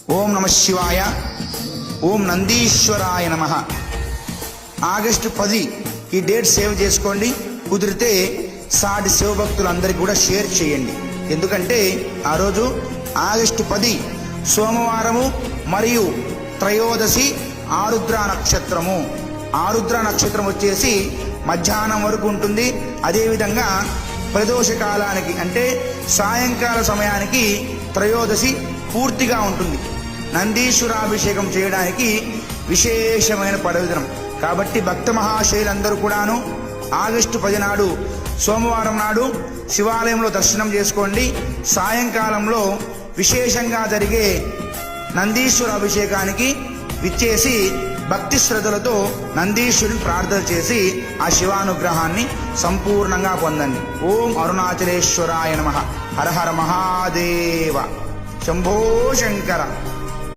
ఓం నమ శివాయ. ఓం నందీశ్వరాయ నమ. ఆగస్టు 10 ఈ డేట్ సేవ్ చేసుకోండి. కుదిరితే సాటి శివభక్తులందరికీ కూడా షేర్ చేయండి. ఎందుకంటే ఆ రోజు ఆగస్టు 10 సోమవారము మరియు త్రయోదశి ఆరుద్ర నక్షత్రము. ఆరుద్ర నక్షత్రం వచ్చేసి మధ్యాహ్నం వరకు ఉంటుంది. అదేవిధంగా ప్రదోష కాలానికి అంటే సాయంకాల సమయానికి త్రయోదశి పూర్తిగా ఉంటుంది. నందీశ్వరాభిషేకం చేయడానికి విశేషమైన పర్వదినం కాబట్టి భక్త మహాశయులందరూ కూడాను ఆగస్టు 10 నాడు సోమవారం నాడు శివాలయంలో దర్శనం చేసుకోండి. సాయంకాలంలో విశేషంగా జరిగే నందీశ్వర అభిషేకానికి విచ్చేసి భక్తి శ్రద్ధలతో నందీశ్వరుని ప్రార్థన చేసి ఆ శివానుగ్రహాన్ని సంపూర్ణంగా పొందండి. ఓం అరుణాచలేశ్వరాయ నమః. హర హర మహాదేవ. శంభో శంకర.